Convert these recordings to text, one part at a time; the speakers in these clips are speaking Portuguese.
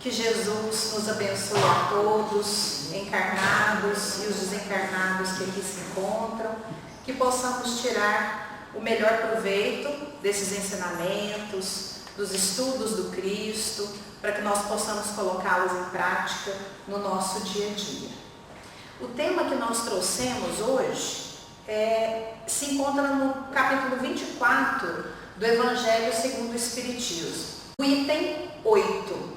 Que Jesus nos abençoe a todos, encarnados e os desencarnados que aqui se encontram, que possamos tirar o melhor proveito desses ensinamentos, dos estudos do Cristo, para que nós possamos colocá-los em prática no nosso dia a dia. O tema que nós trouxemos hoje se encontra no capítulo 24 do Evangelho segundo o Espiritismo, o item 8.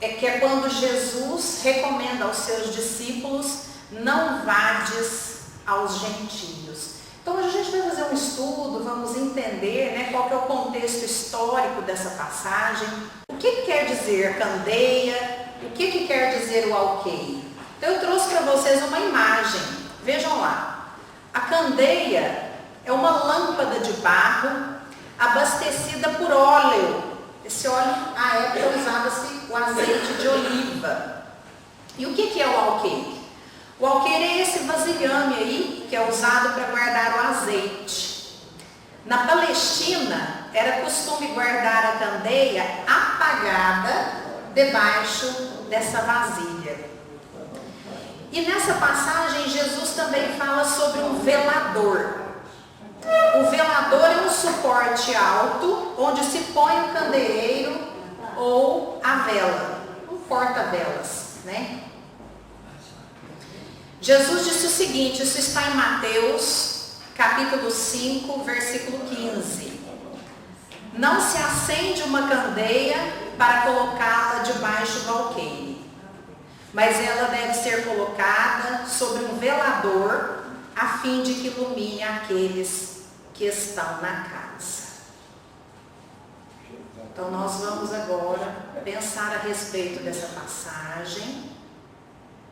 Que é quando Jesus recomenda aos seus discípulos: não vades aos gentios. Então a gente vai fazer um estudo, vamos entender, qual que é o contexto histórico dessa passagem, o que quer dizer candeia, o que quer dizer o alqueire. Então eu trouxe para vocês uma imagem, vejam lá. A candeia é uma lâmpada de barro abastecida por óleo. Esse óleo, à época, usava-se o azeite de oliva. E o que é o alqueire? O alqueire é esse vasilhame aí, que é usado para guardar o azeite. Na Palestina, era costume guardar a candeia apagada debaixo dessa vasilha. E nessa passagem, Jesus também fala sobre um velador. O velador é um suporte alto, onde se põe o candeeiro ou a vela, um porta-velas, Jesus disse o seguinte, isso está em Mateus, capítulo 5, versículo 15. Não se acende uma candeia para colocá-la debaixo do alqueire, mas ela deve ser colocada sobre um velador, a fim de que ilumine aqueles que estão na casa. Então nós vamos agora pensar a respeito dessa passagem,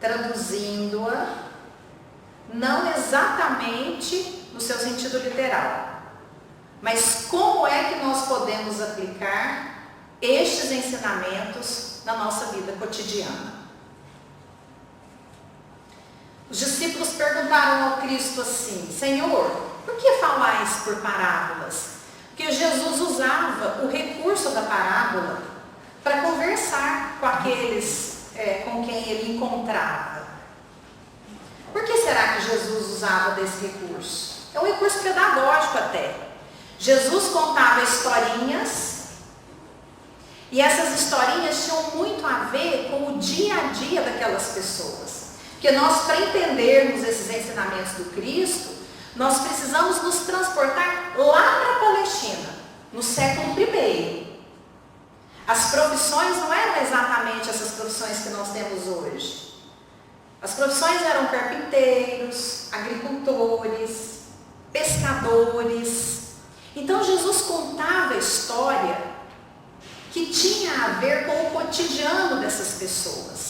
traduzindo-a, não exatamente no seu sentido literal, mas como é que nós podemos aplicar estes ensinamentos na nossa vida cotidiana. Os discípulos perguntaram ao Cristo assim: Senhor, por que falais por parábolas? Porque Jesus usava o recurso da parábola para conversar com aqueles com quem ele encontrava. Por que será que Jesus usava desse recurso? É um recurso pedagógico até. Jesus contava historinhas, e essas historinhas tinham muito a ver com o dia a dia daquelas pessoas. Porque nós, para entendermos esses ensinamentos do Cristo, nós precisamos nos transportar lá para a Palestina, no século I. As profissões não eram exatamente essas profissões que nós temos hoje. As profissões eram carpinteiros, agricultores, pescadores. Então Jesus contava a história que tinha a ver com o cotidiano dessas pessoas.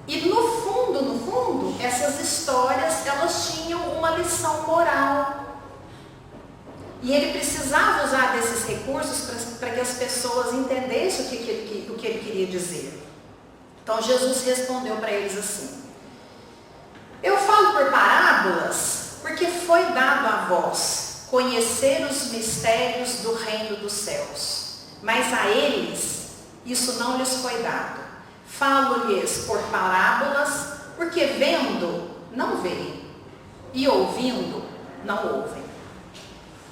E no fundo, essas histórias, elas tinham uma lição moral. E ele precisava usar desses recursos para que as pessoas entendessem o que ele queria dizer. Então Jesus respondeu para eles assim: eu falo por parábolas porque foi dado a vós conhecer os mistérios do reino dos céus, mas a eles isso não lhes foi dado. Falo-lhes por parábolas porque vendo não veem e ouvindo não ouvem.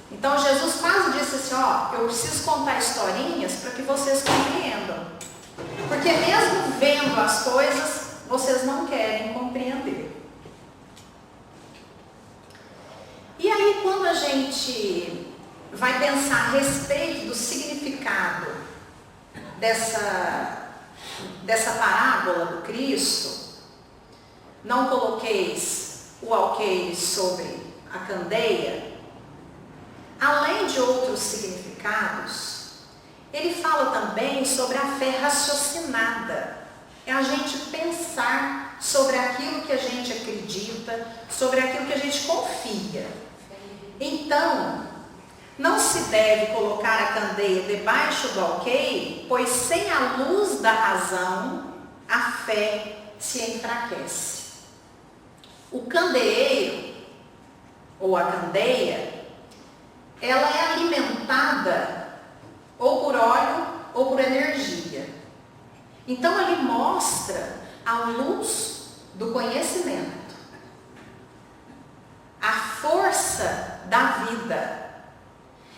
Então Jesus quase disse assim: eu preciso contar historinhas para que vocês compreendam. Porque mesmo vendo as coisas, vocês não querem compreender. E aí, quando a gente vai pensar a respeito do significado dessa parábola do Cristo, não coloqueis o alqueire sobre a candeia, além de outros significados, ele fala também sobre a fé raciocinada. É a gente pensar sobre aquilo que a gente acredita, sobre aquilo que a gente confia. Então, não se deve colocar a candeia debaixo do alqueire, pois sem a luz da razão, a fé se enfraquece. O candeeiro, ou a candeia, ela é alimentada ou por óleo ou por energia. Então ele mostra a luz do conhecimento, a força da vida.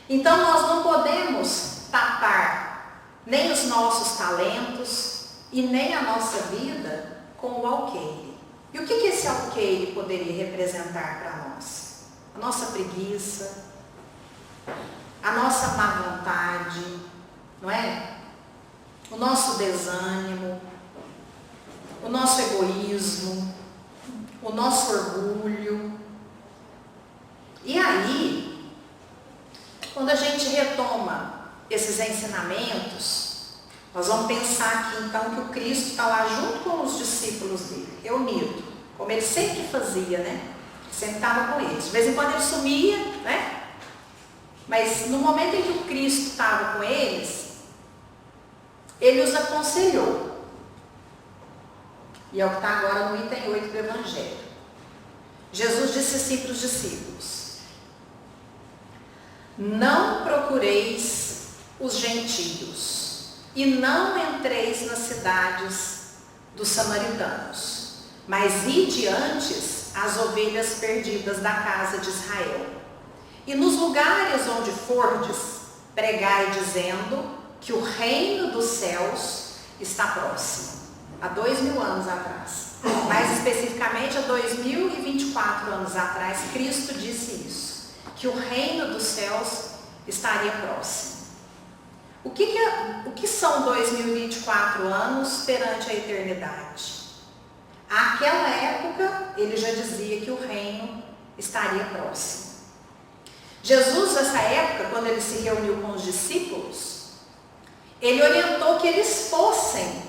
Então nós não podemos tapar nem os nossos talentos e nem a nossa vida com o alqueire. E o que esse alqueire poderia representar para nós? A nossa preguiça, a nossa má vontade, não é? O nosso desânimo, o nosso egoísmo, o nosso orgulho. E aí, quando a gente retoma esses ensinamentos, nós vamos pensar aqui então que o Cristo está lá junto com os discípulos dele, reunido, como ele sempre fazia, né? Sempre estava com eles. De vez em quando ele sumia, né? Mas no momento em que o Cristo estava com eles, ele os aconselhou. E é o que está agora no item 8 do Evangelho. Jesus disse assim para os discípulos: não procureis os gentios, e não entreis nas cidades dos samaritanos, mas ide antes as ovelhas perdidas da casa de Israel. E nos lugares onde fordes, pregai dizendo que o reino dos céus está próximo. Há 2000 anos atrás, mais especificamente há 2024 anos atrás, Cristo disse isso, que o reino dos céus estaria próximo. O que são 2024 anos perante a eternidade? Àquela época, ele já dizia que o reino estaria próximo. Jesus, nessa época, quando ele se reuniu com os discípulos, ele orientou que eles fossem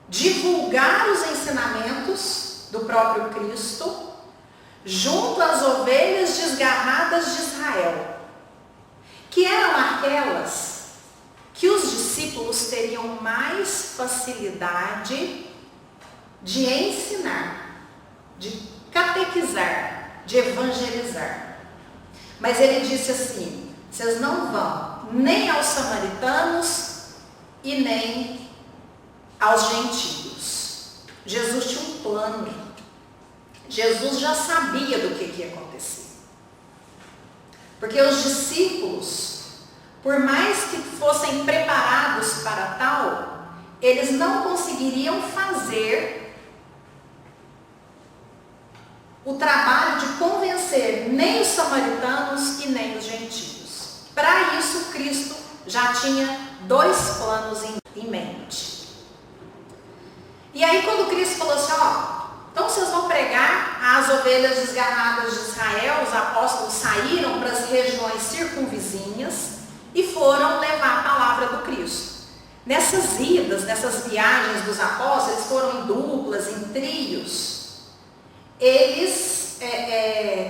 divulgar os ensinamentos do próprio Cristo junto às ovelhas desgarradas de Israel, que eram aquelas que os discípulos teriam mais facilidade de ensinar, de catequizar, de evangelizar. Mas ele disse assim: vocês não vão nem aos samaritanos e nem aos gentios. Jesus tinha um plano. Jesus já sabia do que ia acontecer. Porque os discípulos, por mais que fossem preparados para tal, eles não conseguiriam fazer o trabalho de convencer nem os samaritanos e nem os gentios. Para isso, Cristo já tinha 2 planos em mente. E aí, quando Cristo falou assim, então vocês vão pregar às ovelhas desgarradas de Israel, os apóstolos saíram para as regiões circunvizinhas e foram levar a palavra do Cristo. Nessas idas, nessas viagens dos apóstolos, eles foram em duplas, em trios. Eles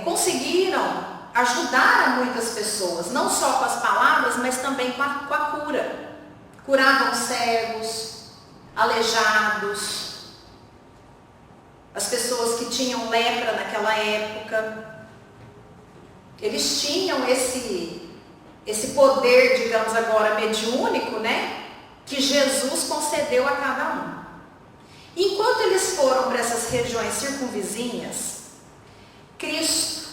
conseguiram ajudar a muitas pessoas, não só com as palavras, mas também com a cura. Curavam cegos, aleijados, as pessoas que tinham lepra naquela época. Eles tinham esse poder, digamos agora, mediúnico, né? Que Jesus concedeu a cada um. Enquanto eles foram para essas regiões circunvizinhas, Cristo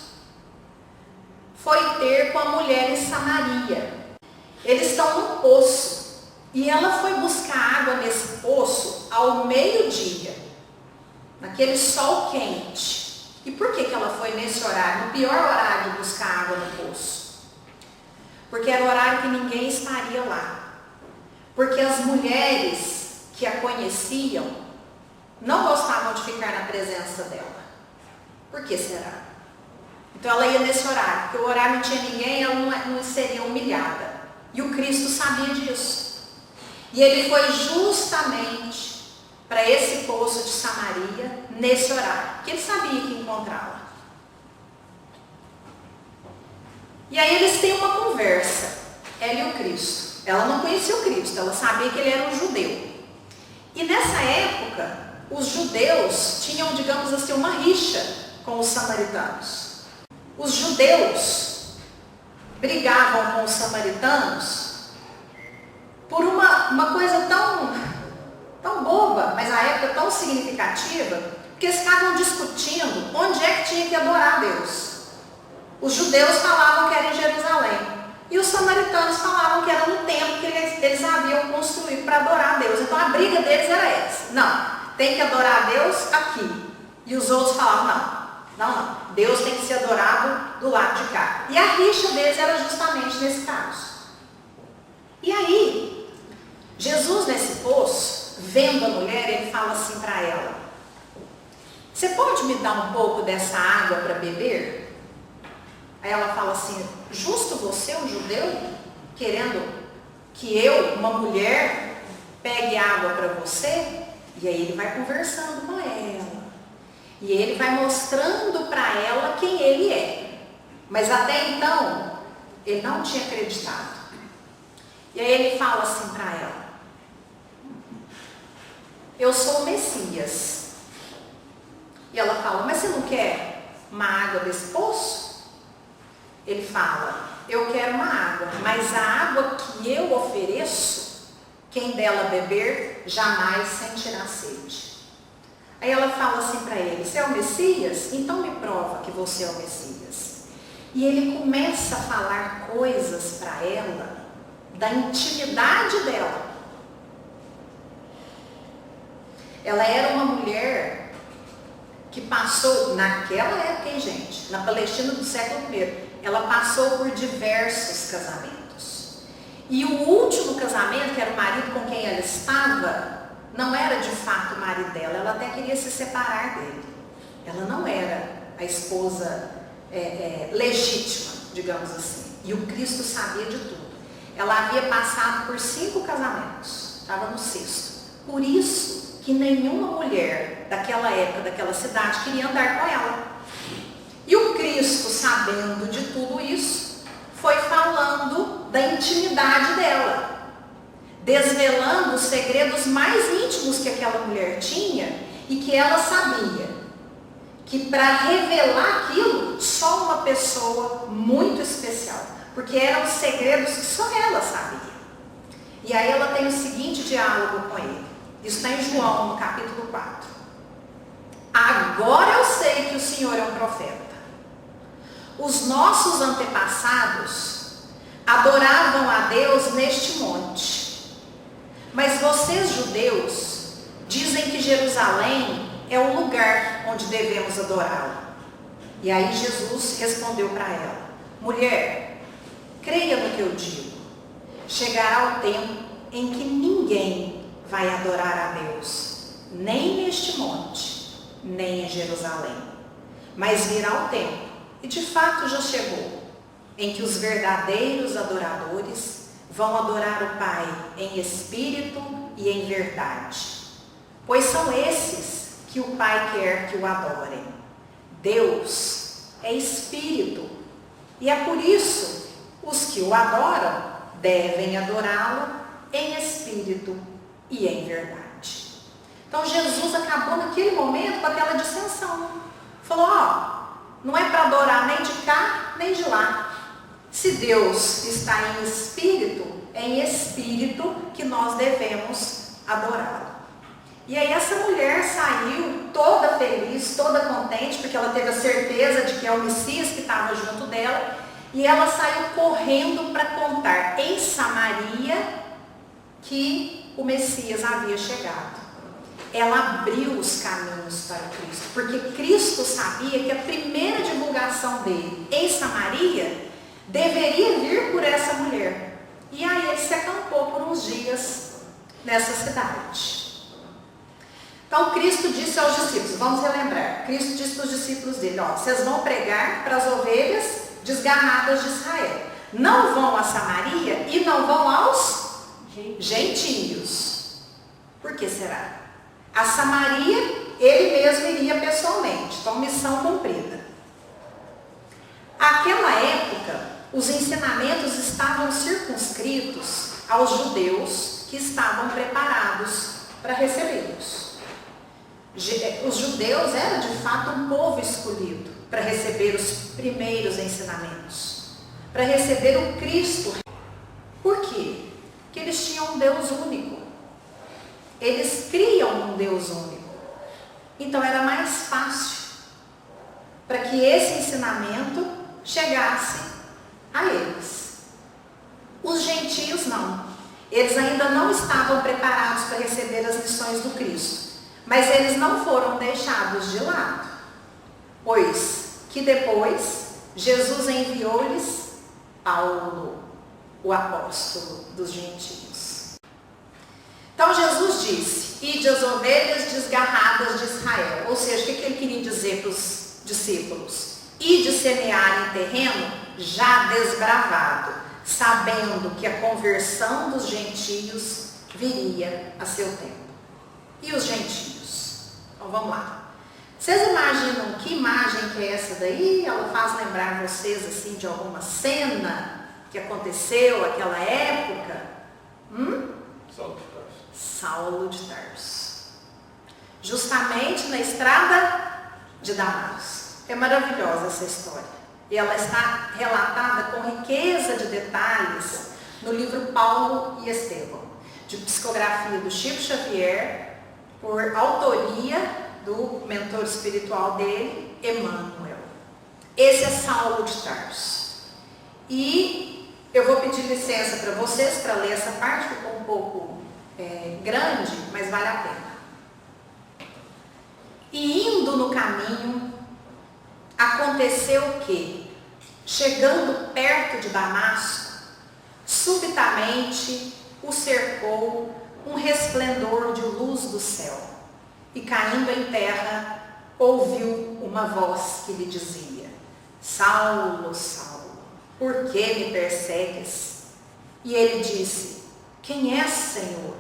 foi ter com a mulher em Samaria. Eles estão num poço e ela foi buscar água nesse poço ao meio-dia, naquele sol quente. E por que ela foi nesse horário, no pior horário de buscar água no poço? Porque era o horário que ninguém estaria lá. Porque as mulheres que a conheciam não gostavam de ficar na presença dela. Por que será? Então ela ia nesse horário, porque o horário não tinha ninguém, ela não seria humilhada. E o Cristo sabia disso. E ele foi justamente para esse poço de Samaria, nesse horário, que ele sabia que ia encontrá-la. E aí eles têm uma conversa, ela e o Cristo. Ela não conhecia o Cristo, ela sabia que ele era um judeu. E nessa época, os judeus tinham, digamos assim, uma rixa com os samaritanos. Os judeus brigavam com os samaritanos por uma coisa boa, mas a época tão significativa, porque eles estavam discutindo onde é que tinha que adorar a Deus. Os judeus falavam que era em Jerusalém, e os samaritanos falavam que era no templo que eles haviam construído para adorar a Deus. Então a briga deles era essa: não, tem que adorar a Deus aqui. E os outros falavam: não, Deus tem que ser adorado do lado de cá. E a rixa deles era justamente nesse caso. E aí, Jesus nesse poço, vendo a mulher, ele fala assim para ela: você pode me dar um pouco dessa água para beber? Aí ela fala assim: justo você, um judeu, querendo que eu, uma mulher, pegue água para você? E aí ele vai conversando com ela. E ele vai mostrando para ela quem ele é. Mas até então, ele não tinha acreditado. E aí ele fala assim para ela: eu sou o Messias. E ela fala: mas você não quer uma água desse poço? Ele fala: eu quero uma água, mas a água que eu ofereço, quem dela beber, jamais sentirá sede. Aí ela fala assim para ele: você é o Messias? Então me prova que você é o Messias. E ele começa a falar coisas para ela, da intimidade dela. Ela era uma mulher que passou, naquela época, hein, gente, na Palestina do século I, ela passou por diversos casamentos. E o último casamento, que era o marido com quem ela estava, não era de fato o marido dela, ela até queria se separar dele. Ela não era a esposa legítima, digamos assim. E o Cristo sabia de tudo. Ela havia passado por 5 casamentos, estava no 6º. Por isso que nenhuma mulher daquela época, daquela cidade, queria andar com ela. E o Cristo, sabendo de tudo isso, foi falando da intimidade dela, desvelando os segredos mais íntimos que aquela mulher tinha e que ela sabia que para revelar aquilo, só uma pessoa muito especial, porque eram segredos que só ela sabia. E aí ela tem o seguinte diálogo com ele. Isso está em João, no capítulo 4. Agora eu sei que o Senhor é um profeta. Os nossos antepassados adoravam a Deus neste monte. Mas vocês, judeus, dizem que Jerusalém é o lugar onde devemos adorá-lo. E aí Jesus respondeu para ela: mulher, creia no que eu digo. Chegará o tempo em que ninguém vai adorar a Deus, nem neste monte, nem em Jerusalém. Mas virá o tempo, e de fato já chegou, em que os verdadeiros adoradores vão adorar o Pai em espírito e em verdade. Pois são esses que o Pai quer que o adorem. Deus é espírito, e é por isso os que o adoram devem adorá-lo em espírito e em verdade. Então Jesus acabou naquele momento com aquela dissensão. Falou: não é para adorar nem de cá, nem de lá. Se Deus está em espírito, é em espírito que nós devemos adorá-lo. E aí essa mulher saiu toda feliz, toda contente, porque ela teve a certeza de que é o Messias que estava junto dela, e ela saiu correndo para contar em Samaria que o Messias havia chegado. Ela abriu os caminhos para Cristo, porque Cristo sabia que a primeira divulgação dele em Samaria deveria vir por essa mulher. E aí ele se acampou por uns dias nessa cidade. Então Cristo disse aos discípulos, vamos relembrar, Cristo disse para os discípulos dele: vocês vão pregar para as ovelhas desgarradas de Israel. Não vão a Samaria e não vão aos gentios. Por que será? A Samaria, ele mesmo iria pessoalmente. Então, missão cumprida. Naquela época, os ensinamentos estavam circunscritos aos judeus que estavam preparados para recebê-los. Os judeus eram, de fato, um povo escolhido para receber os primeiros ensinamentos, para receber o Cristo. Por quê? Porque eles tinham um Deus único. Eles criam um Deus único. Então era mais fácil para que esse ensinamento chegasse a eles. Os gentios não. Eles ainda não estavam preparados para receber as lições do Cristo. Mas eles não foram deixados de lado. Pois que depois Jesus enviou-lhes Paulo, o apóstolo dos gentios. Então Jesus disse: ide as ovelhas desgarradas de Israel. Ou seja, o que ele queria dizer para os discípulos? Ide semear em terreno já desbravado, sabendo que a conversão dos gentios viria a seu tempo. E os gentios? Então vamos lá. Vocês imaginam que imagem que é essa daí? Ela faz lembrar vocês assim de alguma cena que aconteceu naquela época? Saulo de Tarso. Saulo de Tarso. Justamente na estrada de Damasco. É maravilhosa essa história. E ela está relatada com riqueza de detalhes no livro Paulo e Estevão, de psicografia do Chico Xavier, por autoria do mentor espiritual dele, Emmanuel. Esse é Saulo de Tarso. E eu vou pedir licença para vocês para ler essa parte, ficou um pouco grande, mas vale a pena. E indo no caminho, aconteceu que, chegando perto de Damasco, subitamente o cercou um resplendor de luz do céu, e caindo em terra, ouviu uma voz que lhe dizia: Saulo, Saulo, por que me persegues? E ele disse: quem és, Senhor?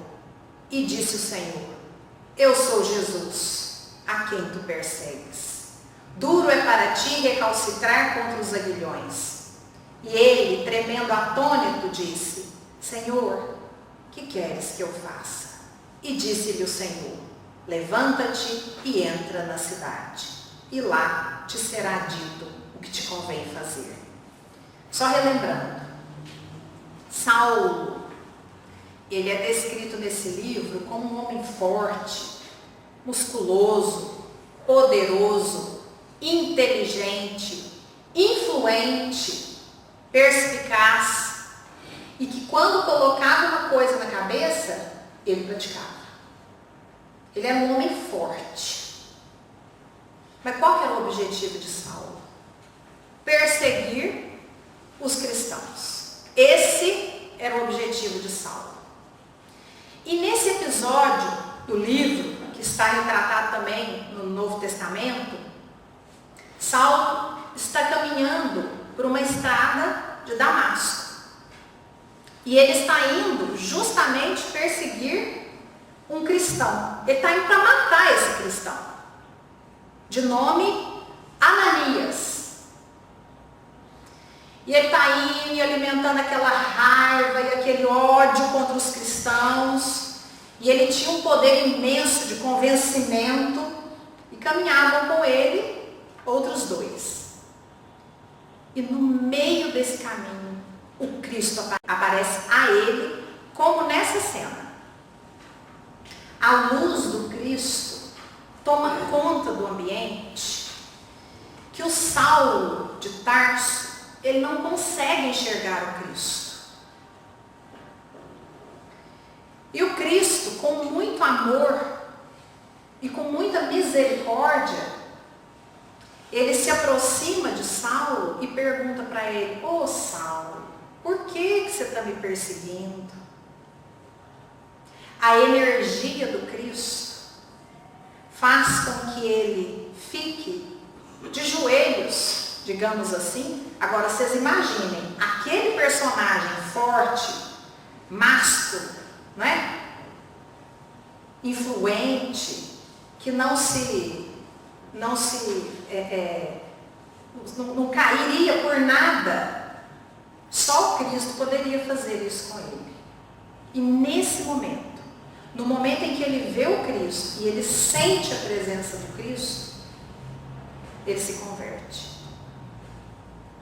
E disse o Senhor: eu sou Jesus, a quem tu persegues. Duro é para ti recalcitrar contra os aguilhões. E ele, tremendo atônito, disse: Senhor, que queres que eu faça? E disse-lhe o Senhor: levanta-te e entra na cidade, e lá te será dito o que te convém fazer. Só relembrando, Saulo, ele é descrito nesse livro como um homem forte, musculoso, poderoso, inteligente, influente, perspicaz, e que quando colocava uma coisa na cabeça, ele praticava. Ele era um homem forte. Mas qual que era o objetivo de Saulo? Perseguir os cristãos. Esse era o objetivo de Saulo. E nesse episódio do livro, que está retratado também no Novo Testamento, Saulo está caminhando por uma estrada de Damasco. E ele está indo justamente perseguir um cristão. Ele está indo para matar esse cristão, de nome Ananias. E ele está indo e alimentando aquela raiva e aquele ódio contra os cristãos. E ele tinha um poder imenso de convencimento. E caminhavam com ele outros dois. E no meio desse caminho, o Cristo aparece a ele, como nessa cena. A luz do Cristo toma conta do ambiente, que o Saulo de Tarso, ele não consegue enxergar o Cristo. E o Cristo, com muito amor e com muita misericórdia, ele se aproxima de Saulo e pergunta para ele: ô Saulo, por que você está me perseguindo? A energia do Cristo faz com que ele fique de joelhos, digamos assim. Agora vocês imaginem, aquele personagem forte, másculo, né? Influente, que não cairia por nada, só o Cristo poderia fazer isso com ele. E nesse momento, no momento em que ele vê o Cristo e ele sente a presença do Cristo, ele se converte.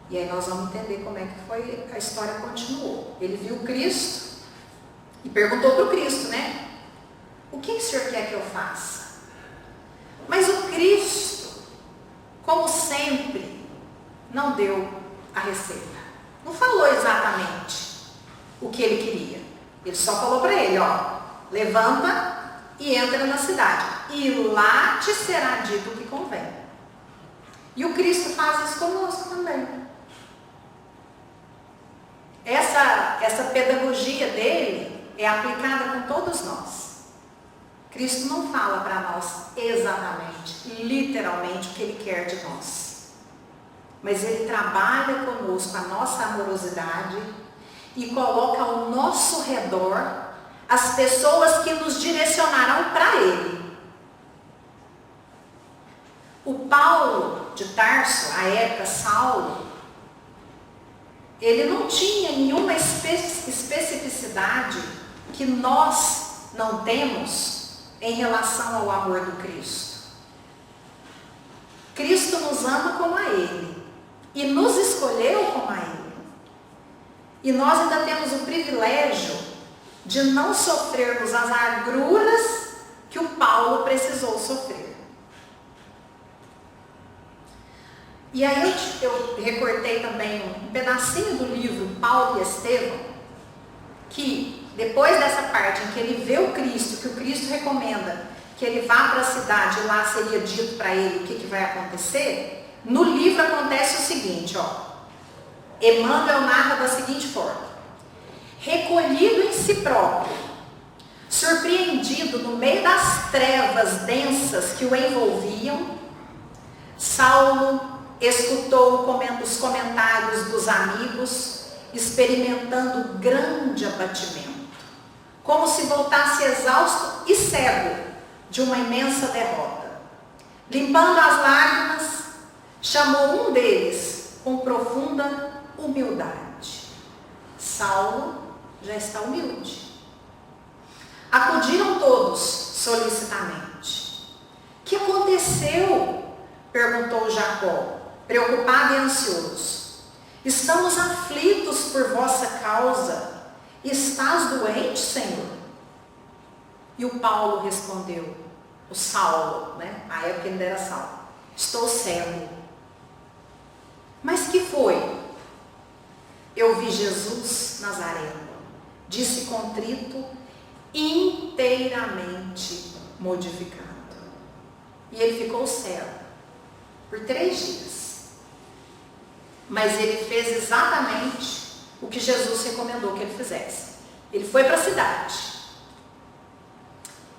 E aí nós vamos entender como é que foi, a história continuou. Ele viu o Cristo e perguntou para o Cristo, né? O que o Senhor quer que eu faça? Mas o Cristo, como sempre, não deu a receita. Não falou exatamente o que ele queria. Ele só falou para ele, ó, levanta e entra na cidade. E lá te será dito o que convém. E o Cristo faz isso conosco também. Essa pedagogia dele é aplicada com todos nós. Cristo não fala para nós exatamente, literalmente, o que ele quer de nós. Mas ele trabalha conosco a nossa amorosidade e coloca ao nosso redor as pessoas que nos direcionarão para ele. O Paulo de Tarso, à época Saulo, ele não tinha nenhuma especificidade que nós não temos em relação ao amor do Cristo. Cristo nos ama como a ele e nos escolheu como a ele. E nós ainda temos o privilégio de não sofrermos as agruras que o Paulo precisou sofrer. E aí eu recortei também um pedacinho do livro Paulo e Estevão, que depois dessa parte em que ele vê o Cristo, que o Cristo recomenda que ele vá para a cidade e lá seria dito para ele o que vai acontecer, no livro acontece o seguinte, ó. Emmanuel narra da seguinte forma: recolhido em si próprio, surpreendido no meio das trevas densas que o envolviam, Saulo escutou os comentários dos amigos, experimentando grande abatimento, como se voltasse exausto e cego de uma imensa derrota. Limpando as lágrimas, chamou um deles com profunda humildade. Saulo já está humilde. Acudiram todos solicitamente. O que aconteceu? Perguntou Jacó, preocupado e ansioso. Estamos aflitos por vossa causa. Estás doente, Senhor? E o Paulo respondeu, o Saulo, né? A época ainda era Saulo. Estou cego. Mas que foi? Eu vi Jesus Nazareno, disse contrito, inteiramente modificado. E ele ficou cego por 3 dias. Mas ele fez exatamente o que Jesus recomendou que ele fizesse. Ele foi para a cidade.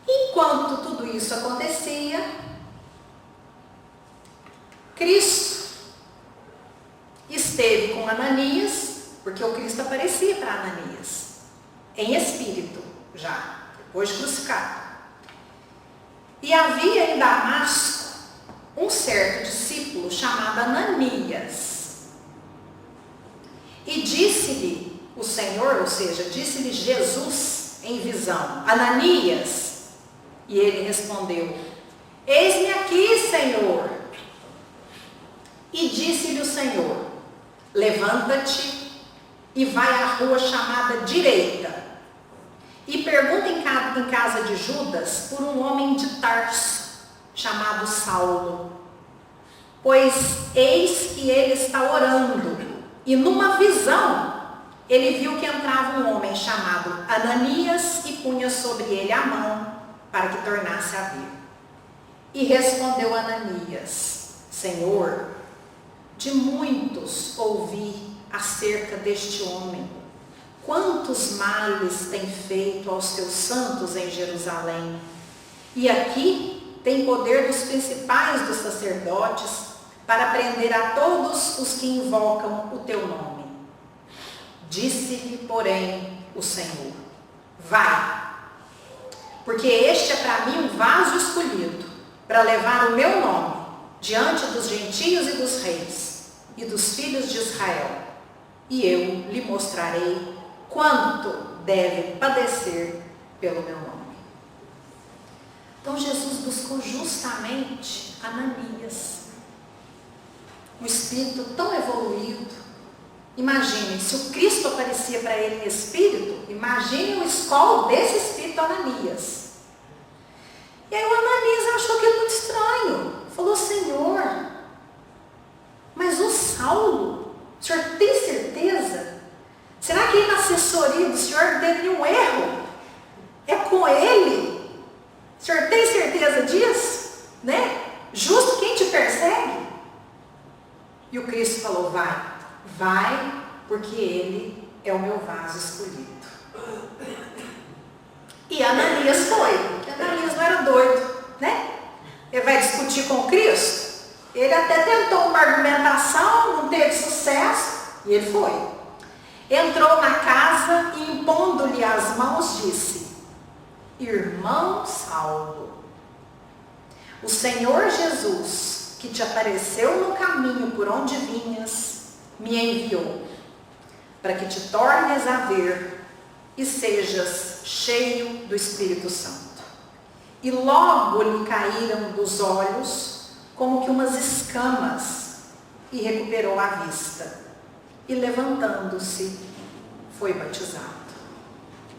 Enquanto tudo isso acontecia, Cristo esteve com Ananias, porque o Cristo aparecia para Ananias, em espírito já, depois de crucificado. E havia em Damasco um certo discípulo chamado Ananias. E disse-lhe o Senhor, ou seja, disse-lhe Jesus em visão, Ananias. E ele respondeu, eis-me aqui, Senhor. E disse-lhe o Senhor, levanta-te e vai à rua chamada Direita. E pergunta em casa de Judas por um homem de Tarso, chamado Saulo. Pois eis que ele está orando. E numa visão, ele viu que entrava um homem chamado Ananias e punha sobre ele a mão para que tornasse a ver. E respondeu Ananias, Senhor, de muitos ouvi acerca deste homem. Quantos males tem feito aos teus santos em Jerusalém? E aqui tem poder dos principais dos sacerdotes para prender a todos os que invocam o teu nome. Disse-lhe, porém, o Senhor, vai, porque este é para mim um vaso escolhido, para levar o meu nome diante dos gentios e dos reis, e dos filhos de Israel, e eu lhe mostrarei quanto deve padecer pelo meu nome. Então Jesus buscou justamente Ananias, um espírito tão evoluído. Imaginem, se o Cristo aparecia para ele em espírito, imaginem o escol desse espírito Ananias. com ele? O senhor tem certeza disso? Né? Justo quem te persegue? E o Cristo falou, vai, porque ele é o meu vaso escolhido. E Ananias foi, porque Ananias não era doido, né? Ele vai discutir com o Cristo? Ele até tentou uma argumentação, não teve sucesso, e ele foi. Entrou na casa e, impondo-lhe as mãos, disse, irmão Saulo, o Senhor Jesus, que te apareceu no caminho por onde vinhas, me enviou, para que te tornes a ver e sejas cheio do Espírito Santo. E logo lhe caíram dos olhos como que umas escamas, e recuperou a vista. E levantando-se, foi batizado.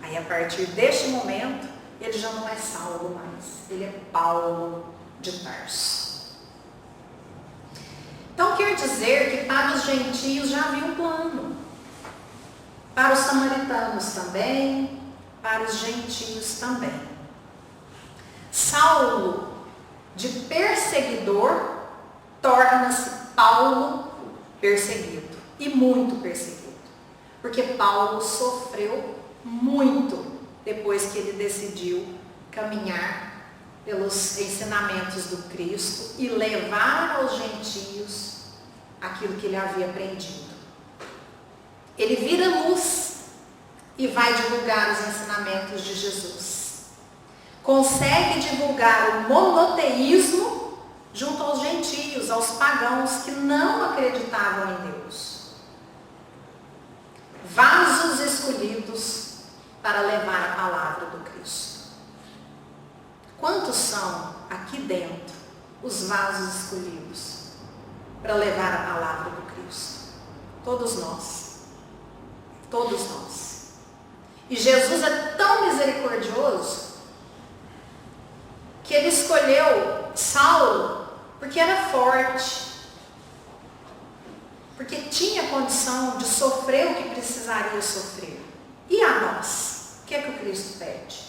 Aí a partir deste momento, ele já não é Saulo mais, ele é Paulo de Tarso. Então quer dizer que para os gentios já havia um plano. Para os samaritanos também, para os gentios também. Saulo, de perseguidor, torna-se Paulo perseguido. E muito perseguido. Porque Paulo sofreu muito depois que ele decidiu caminhar pelos ensinamentos do Cristo e levar aos gentios aquilo que ele havia aprendido. Ele vira luz e vai divulgar os ensinamentos de Jesus. Consegue divulgar o monoteísmo junto aos gentios, aos pagãos que não acreditavam em Deus. Vasos escolhidos para levar a palavra do Cristo. Quantos são aqui dentro os vasos escolhidos para levar a palavra do Cristo? Todos nós. Todos nós. E Jesus é tão misericordioso que ele escolheu Saulo porque era forte, porque tinha condição de sofrer o que precisaria sofrer. E a nós? O que é que o Cristo pede?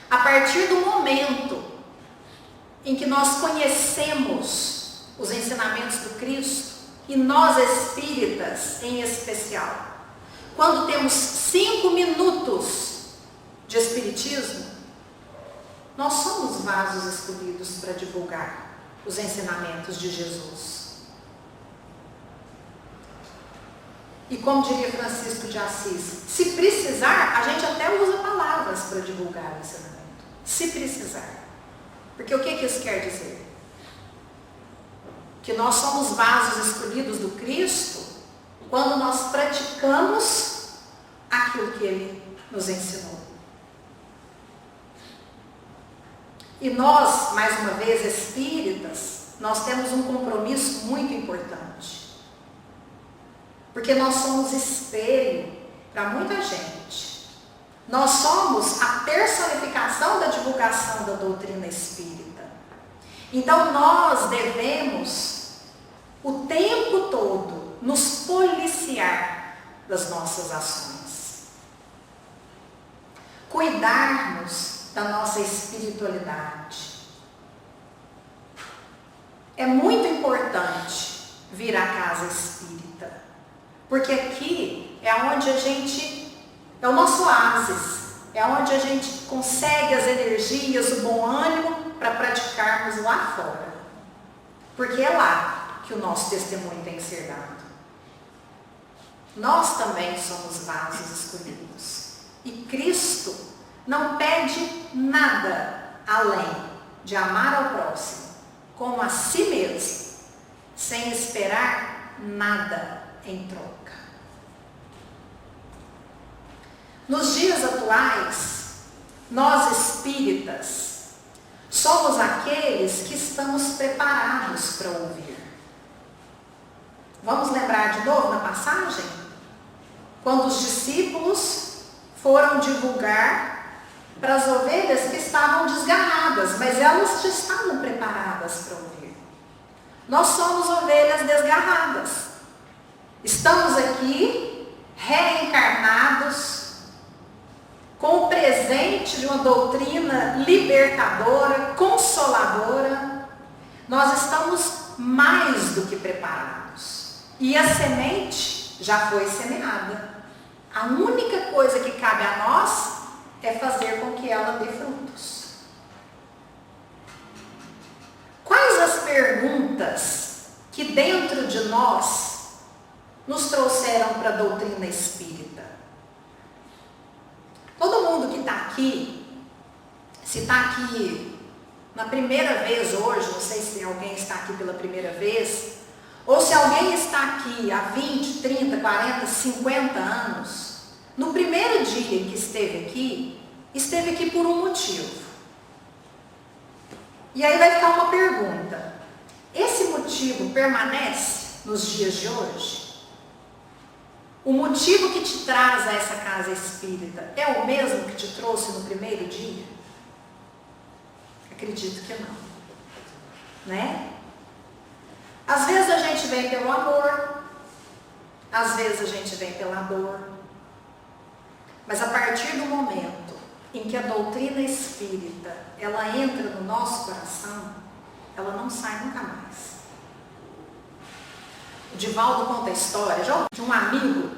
A partir do momento em que nós conhecemos os ensinamentos do Cristo, e nós espíritas em especial, quando temos 5 minutos de espiritismo, nós somos vasos escolhidos para divulgar os ensinamentos de Jesus. E como diria Francisco de Assis, se precisar, a gente até usa palavras para divulgar o ensinamento. Se precisar. Porque o que isso quer dizer? Que nós somos vasos escolhidos do Cristo quando nós praticamos aquilo que Ele nos ensinou. E nós, mais uma vez, espíritas, nós temos um compromisso muito importante. Porque nós somos espelho para muita gente. Nós somos a personificação da divulgação da doutrina espírita. Então nós devemos, o tempo todo, nos policiar das nossas ações. Cuidarmos da nossa espiritualidade. É muito importante vir à casa espírita, porque aqui é onde a gente, é o nosso oásis, é onde a gente consegue as energias, o bom ânimo para praticarmos lá fora, porque é lá que o nosso testemunho tem que ser dado. Nós também somos vasos escolhidos, e Cristo não pede nada além de amar ao próximo como a si mesmo, sem esperar nada em troca. Nos dias atuais, nós espíritas somos aqueles que estamos preparados para ouvir. Vamos lembrar de novo na passagem? Quando os discípulos foram divulgar para as ovelhas que estavam desgarradas, mas elas já estavam preparadas para ouvir. Nós somos ovelhas desgarradas. Estamos aqui reencarnados com o presente de uma doutrina libertadora, consoladora, nós estamos mais do que preparados. E a semente já foi semeada. A única coisa que cabe a nós é fazer com que ela dê frutos. Quais as perguntas que dentro de nós nos trouxeram para a doutrina espírita? Todo mundo que está aqui, se está aqui na primeira vez hoje, não sei se alguém está aqui pela primeira vez, ou se alguém está aqui há 20, 30, 40, 50 anos, no primeiro dia que esteve aqui por um motivo. E aí vai ficar uma pergunta: esse motivo permanece nos dias de hoje? O motivo que te traz a essa casa espírita é o mesmo que te trouxe no primeiro dia? Acredito que não, né? Às vezes a gente vem pelo amor, às vezes a gente vem pela dor, mas a partir do momento em que a doutrina espírita ela entra no nosso coração, ela não sai nunca mais. O Divaldo conta a história de um amigo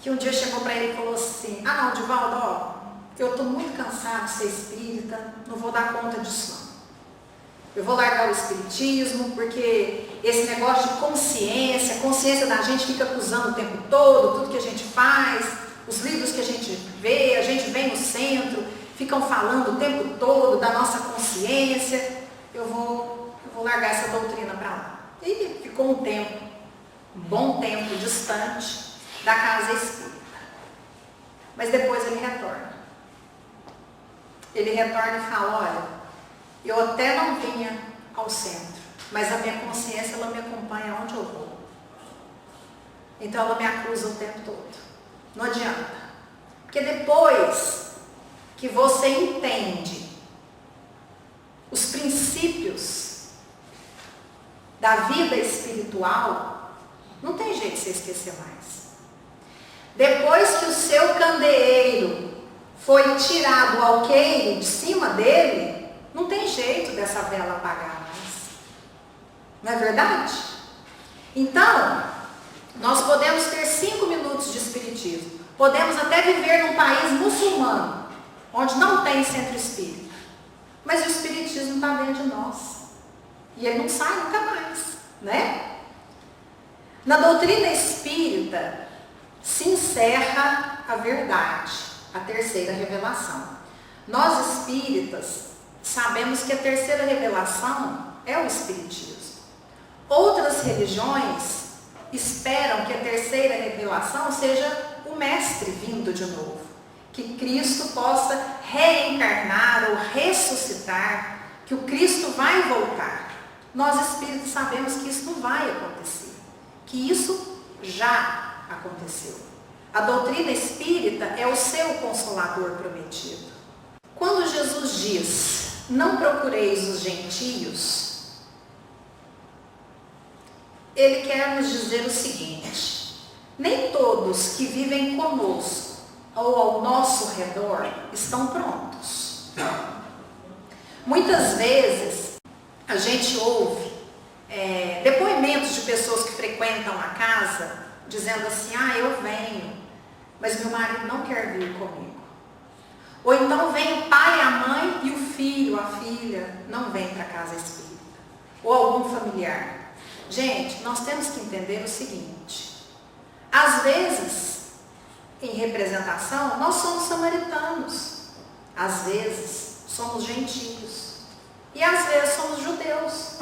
que um dia chegou para ele e falou assim: ah não, Divaldo, ó, eu estou muito cansado de ser espírita, não vou dar conta disso não. Eu vou largar o espiritismo, porque esse negócio de consciência, a consciência da gente fica acusando o tempo todo, tudo que a gente faz, os livros que a gente vê, a gente vem no centro, ficam falando o tempo todo da nossa consciência, eu vou largar essa doutrina para lá. E ficou um bom tempo distante da casa espírita. Mas depois ele retorna. Ele retorna e fala: olha, eu até não vinha ao centro, mas a minha consciência ela me acompanha onde eu vou. Então ela me acusa o tempo todo. Não adianta. Porque depois que você entende os princípios da vida espiritual, não tem jeito de você esquecer mais. Depois que o seu candeeiro foi tirado o alqueire de cima dele, não tem jeito dessa vela apagar mais. Não é verdade? Então, nós podemos ter 5 minutos de espiritismo. Podemos até viver num país muçulmano, onde não tem centro espírita. Mas o espiritismo está dentro de nós. E ele não sai nunca mais, né? Na doutrina espírita se encerra a verdade, a terceira revelação. Nós espíritas sabemos que a terceira revelação é o espiritismo. Outras religiões esperam que a terceira revelação seja o mestre vindo de novo, que Cristo possa reencarnar ou ressuscitar, que o Cristo vai voltar. Nós espíritos sabemos que isso não vai acontecer, que isso já aconteceu. A doutrina espírita é o seu consolador prometido. Quando Jesus diz: não procureis os gentios, ele quer nos dizer o seguinte: nem todos que vivem conosco ou ao nosso redor estão prontos. Muitas vezes a gente ouve depoimentos de pessoas que frequentam a casa dizendo assim: ah, eu venho, mas meu marido não quer vir comigo. Ou então vem o pai, a mãe e o filho, a filha, não vem para a casa espírita. Ou algum familiar. Gente, nós temos que entender o seguinte: às vezes, em representação, nós somos samaritanos, às vezes somos gentios e às vezes somos judeus.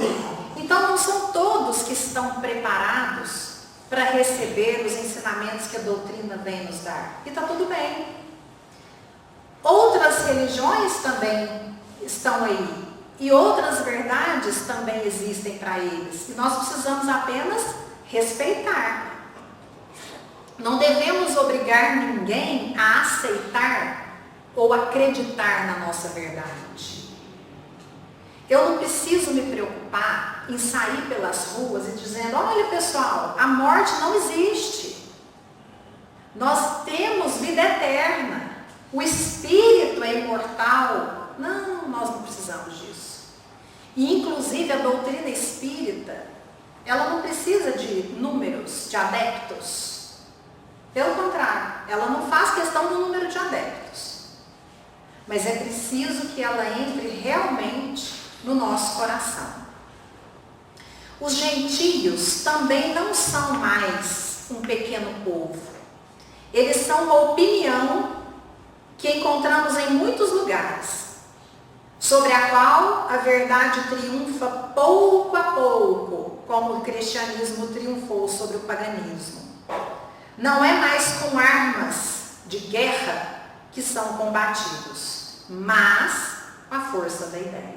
Então não são todos que estão preparados para receber os ensinamentos que a doutrina vem nos dar. E está tudo bem. Outras religiões também estão aí. E outras verdades também existem para eles. E nós precisamos apenas respeitar. Não devemos obrigar ninguém a aceitar ou acreditar na nossa verdade. Eu não preciso me preocupar em sair pelas ruas e dizendo: olha pessoal, a morte não existe. Nós temos vida eterna. O espírito é imortal? Não, nós não precisamos disso. E inclusive a doutrina espírita, ela não precisa de números, de adeptos. Pelo contrário, ela não faz questão do número de adeptos. Mas é preciso que ela entre realmente no nosso coração. Os gentios também não são mais um pequeno povo. Eles são uma opinião que encontramos em muitos lugares, sobre a qual a verdade triunfa pouco a pouco, como o cristianismo triunfou sobre o paganismo. Não é mais com armas de guerra que são combatidos, mas com a força da ideia.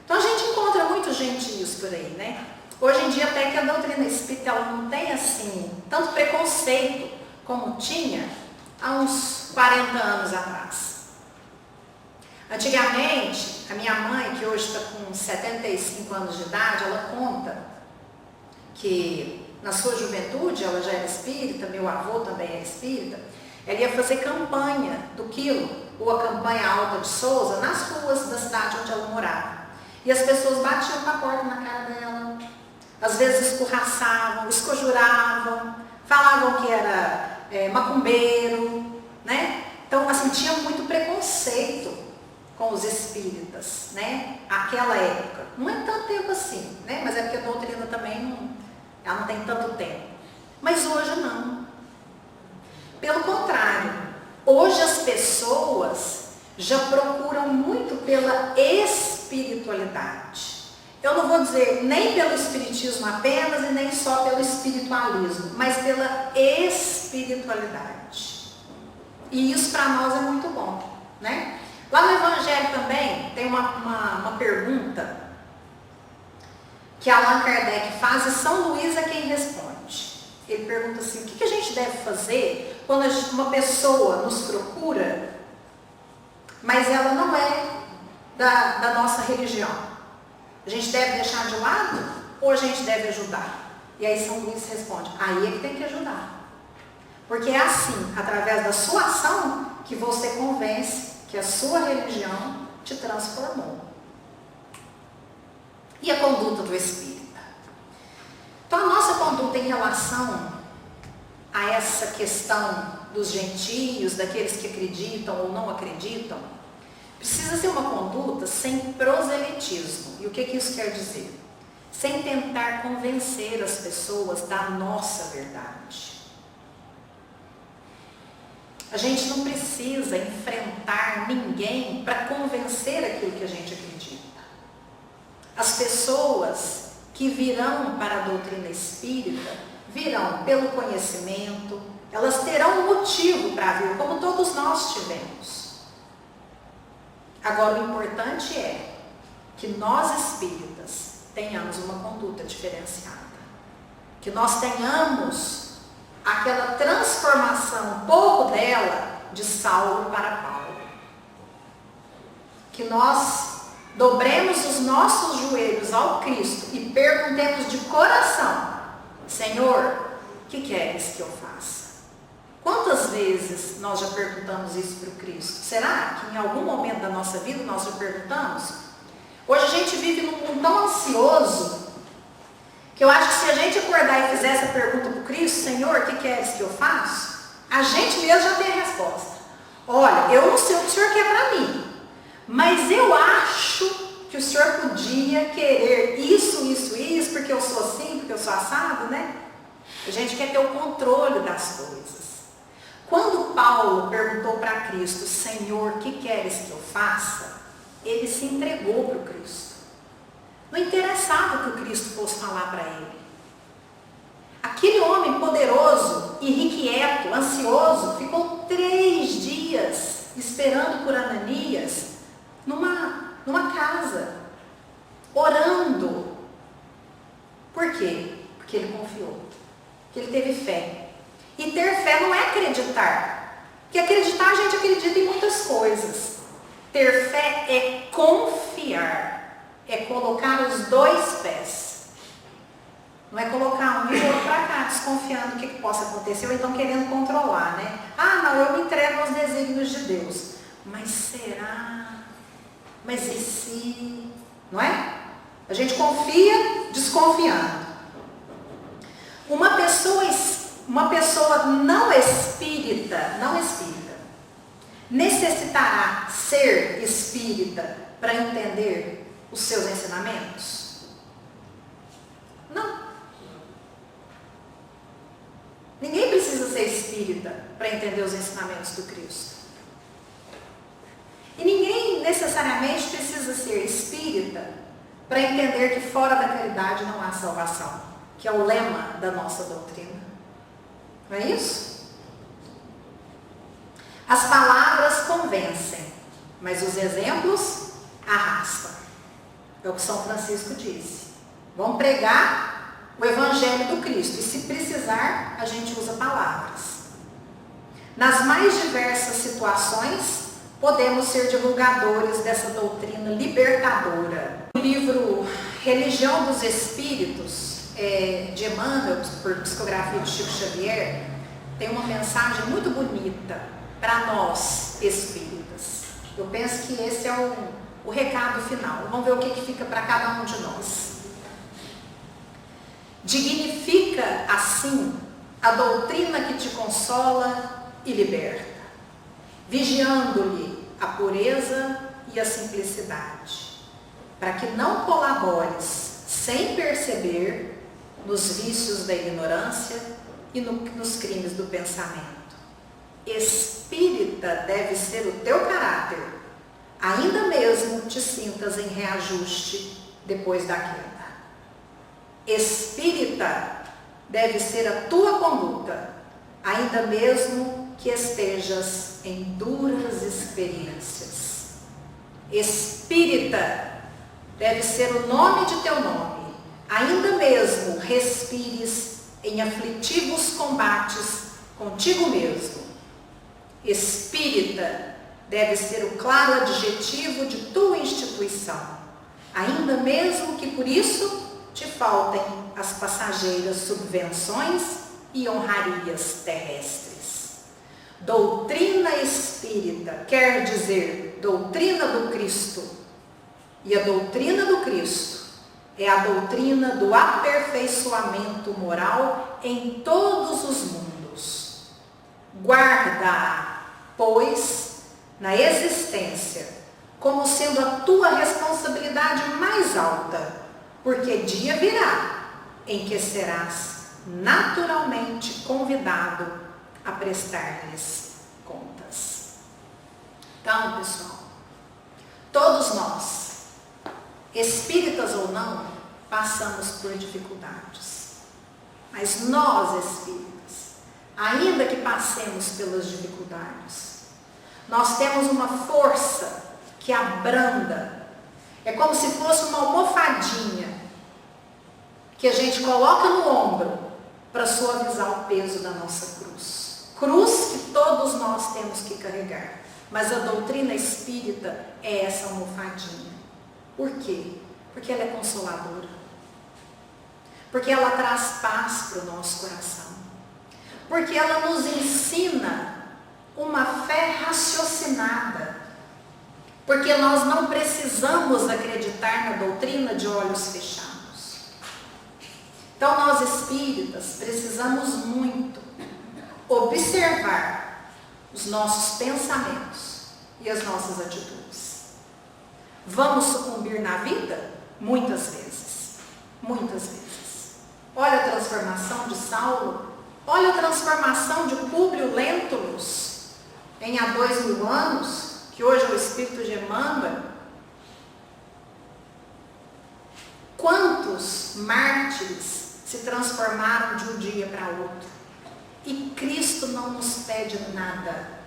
Então a gente encontra muitos gentios por aí, né? Hoje em dia até que a doutrina espírita ela não tem assim tanto preconceito como tinha há uns 40 anos atrás. Antigamente, a minha mãe, que hoje está com 75 anos de idade, ela conta que na sua juventude, ela já era espírita, meu avô também era espírita, ela ia fazer campanha do quilo, ou a campanha Alta de Souza, nas ruas da cidade onde ela morava. E as pessoas batiam com a porta na cara dela, às vezes escorraçavam, escojuravam, falavam que era macumbeiro, né? Então, assim, tinha muito preconceito com os espíritas, né? Aquela época. Não é tanto tempo assim, né? Mas é porque a doutrina também ela não tem tanto tempo. Mas hoje não. Pelo contrário, hoje as pessoas já procuram muito pela espiritualidade. Eu não vou dizer nem pelo espiritismo apenas e nem só pelo espiritualismo, mas pela espiritualidade. E isso para nós é muito bom, né? Lá no Evangelho também tem uma pergunta que Allan Kardec faz e São Luís é quem responde. Ele pergunta assim, o que a gente deve fazer quando uma pessoa nos procura, mas ela não é da nossa religião? A gente deve deixar de lado ou a gente deve ajudar? E aí São Luís responde, aí é que tem que ajudar. Porque é assim, através da sua ação, que você convence que a sua religião te transformou. E a conduta do espírita? Então a nossa conduta em relação a essa questão dos gentios, daqueles que acreditam ou não acreditam, precisa ser uma conduta sem proselitismo. E o que isso quer dizer? Sem tentar convencer as pessoas da nossa verdade. A gente não precisa enfrentar ninguém para convencer aquilo que a gente acredita. As pessoas que virão para a doutrina espírita, virão pelo conhecimento, elas terão um motivo para vir, como todos nós tivemos. Agora, o importante é que nós espíritas tenhamos uma conduta diferenciada. Que nós tenhamos aquela transformação, um pouco dela, de Saulo para Paulo. Que nós dobremos os nossos joelhos ao Cristo e perguntemos de coração, Senhor, o que queres que eu faça? Quantas vezes nós já perguntamos isso para o Cristo? Será que em algum momento da nossa vida nós já perguntamos? Hoje a gente vive num mundo tão ansioso, que eu acho que se a gente acordar e fizer essa pergunta para o Cristo, Senhor, o que queres que eu faça? A gente mesmo já tem a resposta. Olha, eu não sei o que o Senhor quer para mim, mas eu acho que o Senhor podia querer isso, porque eu sou assim, porque eu sou assado, né? A gente quer ter o controle das coisas. Quando Paulo perguntou para Cristo, Senhor, o que queres que eu faça? Ele se entregou para o Cristo. Não interessava o que o Cristo fosse falar para ele. Aquele homem poderoso, irrequieto, ansioso, ficou 3 dias esperando por Ananias numa casa, orando. Por quê? Porque ele confiou, porque ele teve fé. E ter fé não é acreditar. Porque acreditar a gente acredita em muitas coisas. Ter fé é confiar. É colocar os 2 pés. Não é colocar um e outro para cá, desconfiando do que possa acontecer, ou então querendo controlar, né? Ah, não, eu me entrego aos desígnios de Deus. Mas será? Mas e se? Não é? A gente confia desconfiando. Uma pessoa não espírita, necessitará ser espírita para entender os seus ensinamentos? Não. Ninguém precisa ser espírita para entender os ensinamentos do Cristo. E ninguém necessariamente precisa ser espírita para entender que fora da caridade não há salvação, que é o lema da nossa doutrina. Não é isso? As palavras convencem, mas os exemplos arrastam. É o que São Francisco disse. Vamos pregar o Evangelho do Cristo, e se precisar, a gente usa palavras. Nas mais diversas situações, podemos ser divulgadores dessa doutrina libertadora. O livro Religião dos Espíritos, de Emmanuel, por psicografia de Chico Xavier, tem uma mensagem muito bonita para nós espíritas. Eu penso que esse é o recado final. Vamos ver o que fica para cada um de nós. Dignifica, assim, a doutrina que te consola e liberta, vigiando-lhe a pureza e a simplicidade, para que não colabores, sem perceber, nos vícios da ignorância e nos crimes do pensamento. Espírita deve ser o teu caráter, ainda mesmo te sintas em reajuste depois da queda. Espírita deve ser a tua conduta, ainda mesmo que estejas em duras experiências. Espírita deve ser o nome de teu nome, ainda mesmo respires em aflitivos combates contigo mesmo. Espírita deve ser o claro adjetivo de tua instituição, ainda mesmo que por isso te faltem as passageiras subvenções e honrarias terrestres. Doutrina espírita quer dizer doutrina do Cristo, e a doutrina do Cristo é a doutrina do aperfeiçoamento moral em todos os mundos. Guarda-a, pois, na existência, como sendo a tua responsabilidade mais alta, porque dia virá em que serás naturalmente convidado a prestar-lhes contas. Então, pessoal, todos nós, espíritas ou não, passamos por dificuldades. Mas nós, espíritas, ainda que passemos pelas dificuldades, nós temos uma força que abranda. É como se fosse uma almofadinha que a gente coloca no ombro para suavizar o peso da nossa cruz. Cruz que todos nós temos que carregar. Mas a doutrina espírita é essa almofadinha. Por quê? Porque ela é consoladora. Porque ela traz paz para o nosso coração. Porque ela nos ensina uma fé raciocinada. Porque nós não precisamos acreditar na doutrina de olhos fechados. Então, nós espíritas precisamos muito observar os nossos pensamentos e as nossas atitudes. Vamos sucumbir na vida? Muitas vezes. Muitas vezes. Olha a transformação de Saulo. Olha a transformação de Públio Lentulus em há 2000 anos, que hoje é o espírito de Emmanuel. Quantos mártires se transformaram de um dia para outro? E Cristo não nos pede nada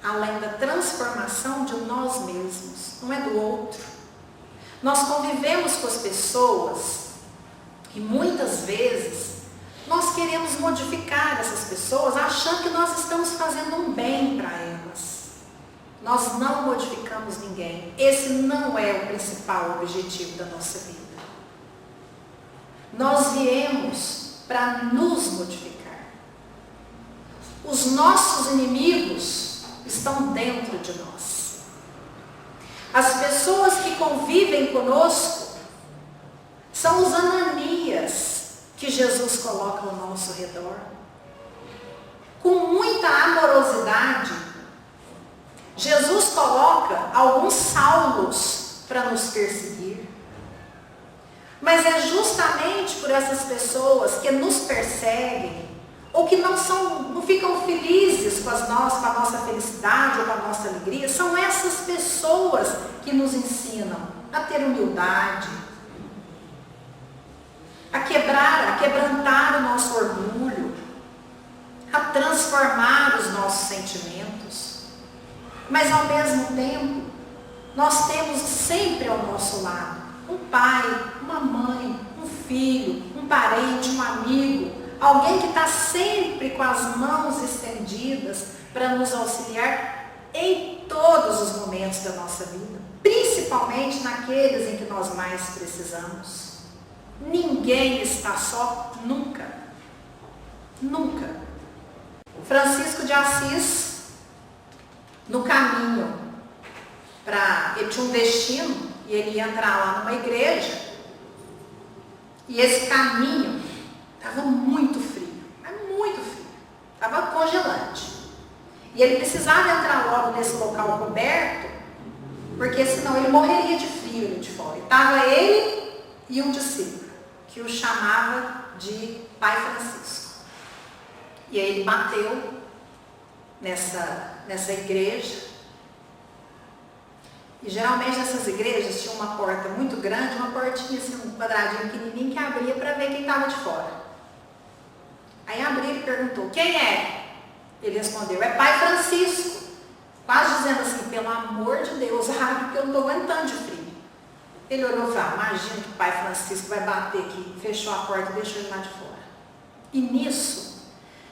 além da transformação de nós mesmos, não é do outro. Nós convivemos com as pessoas e muitas vezes nós queremos modificar essas pessoas achando que nós estamos fazendo um bem para elas. Nós não modificamos ninguém. Esse não é o principal objetivo da nossa vida. Nós viemos para nos modificar. Os nossos inimigos estão dentro de nós. As pessoas que convivem conosco são os Ananias que Jesus coloca ao nosso redor. Com muita amorosidade, Jesus coloca alguns Saulos para nos perseguir. Mas é justamente por essas pessoas que nos perseguem, ou que não ficam felizes com a nossa felicidade ou com a nossa alegria, são essas pessoas que nos ensinam a ter humildade, a quebrantar o nosso orgulho, a transformar os nossos sentimentos. Mas ao mesmo tempo, nós temos sempre ao nosso lado um pai, uma mãe, um filho, um parente, um amigo, alguém que está sempre com as mãos estendidas para nos auxiliar em todos os momentos da nossa vida, principalmente naqueles em que nós mais precisamos. Ninguém está só, nunca. Nunca. Francisco de Assis, no caminho, ele tinha um destino e ele ia entrar lá numa igreja, e esse caminho estava muito frio, estava congelante. E ele precisava entrar logo nesse local coberto, porque senão ele morreria de frio ali de fora. Estava ele e um discípulo, que o chamava de Pai Francisco. E aí ele bateu nessa igreja. E geralmente nessas igrejas tinha uma porta muito grande, uma portinha assim, um quadradinho pequenininho que abria para ver quem estava de fora. Aí abriu e perguntou: quem é? Ele respondeu: é Pai Francisco. Quase dizendo assim: pelo amor de Deus, abre, porque eu não estou aguentando de frio. Ele olhou e falou: imagina que o Pai Francisco vai bater aqui. Fechou a porta e deixou ele lá de fora. E nisso,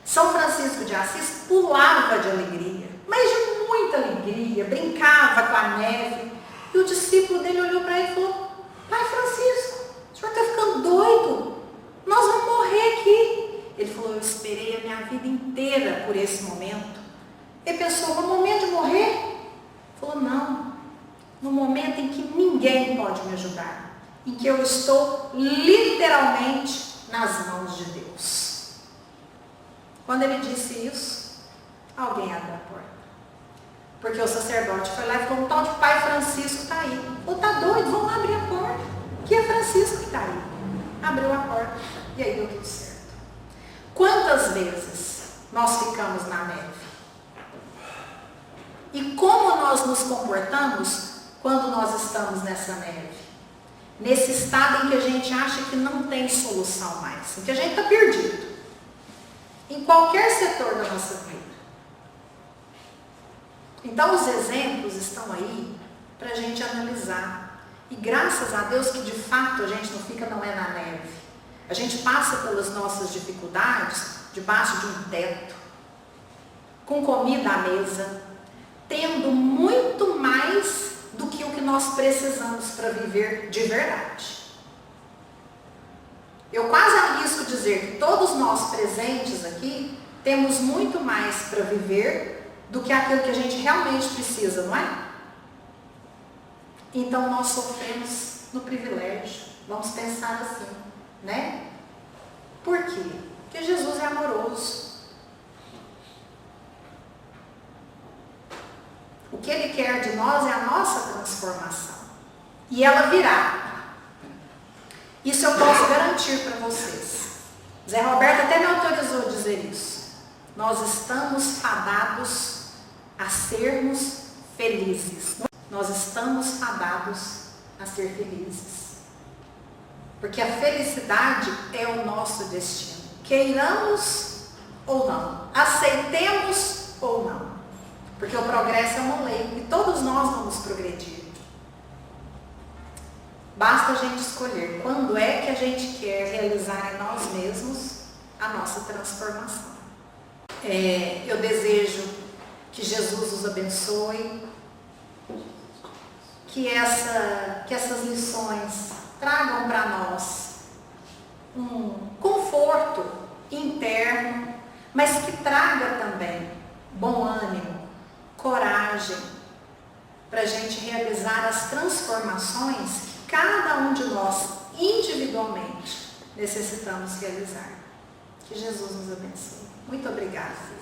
São Francisco de Assis pulava de alegria, mas de muita alegria, brincava com a neve. E o discípulo dele olhou para ele e falou: Pai Francisco, o senhor está ficando doido? Nós vamos morrer aqui. Ele falou: eu esperei a minha vida inteira por esse momento. Ele pensou: no momento de morrer? Ele falou: não, no momento em que ninguém pode me ajudar, em que eu estou literalmente nas mãos de Deus. Quando ele disse isso, alguém abriu a porta. Porque o sacerdote foi lá e falou: um tal de Pai Francisco está aí. Ele falou: tá doido, vamos lá abrir a porta, que é Francisco que está aí. Abriu a porta e aí deu tudo certo. Quantas vezes nós ficamos na neve? E como nós nos comportamos quando nós estamos nessa neve? Nesse estado em que a gente acha que não tem solução mais, em que a gente está perdido. Em qualquer setor da nossa vida. Então os exemplos estão aí para a gente analisar. E graças a Deus que de fato a gente não fica, não é na neve. A gente passa pelas nossas dificuldades debaixo de um teto, com comida à mesa, tendo muito mais do que o que nós precisamos para viver de verdade. Eu quase arrisco dizer que todos nós presentes aqui temos muito mais para viver do que aquilo que a gente realmente precisa, não é? Então nós sofremos no privilégio. Vamos pensar assim, né? Por quê? Porque Jesus é amoroso. O que Ele quer de nós é a nossa transformação. E ela virá. Isso eu posso garantir para vocês. Zé Roberto até me autorizou a dizer isso. Nós estamos fadados a sermos felizes. Nós estamos fadados a ser felizes. Porque a felicidade é o nosso destino. Queiramos ou não. Aceitemos ou não. Porque o progresso é uma lei e todos nós vamos progredir. Basta a gente escolher quando é que a gente quer realizar em nós mesmos a nossa transformação. Eu desejo que Jesus os abençoe, que essas lições tragam para nós um conforto interno, mas que traga também bom ânimo, coragem, para a gente realizar as transformações que cada um de nós individualmente necessitamos realizar. Que Jesus nos abençoe. Muito obrigada.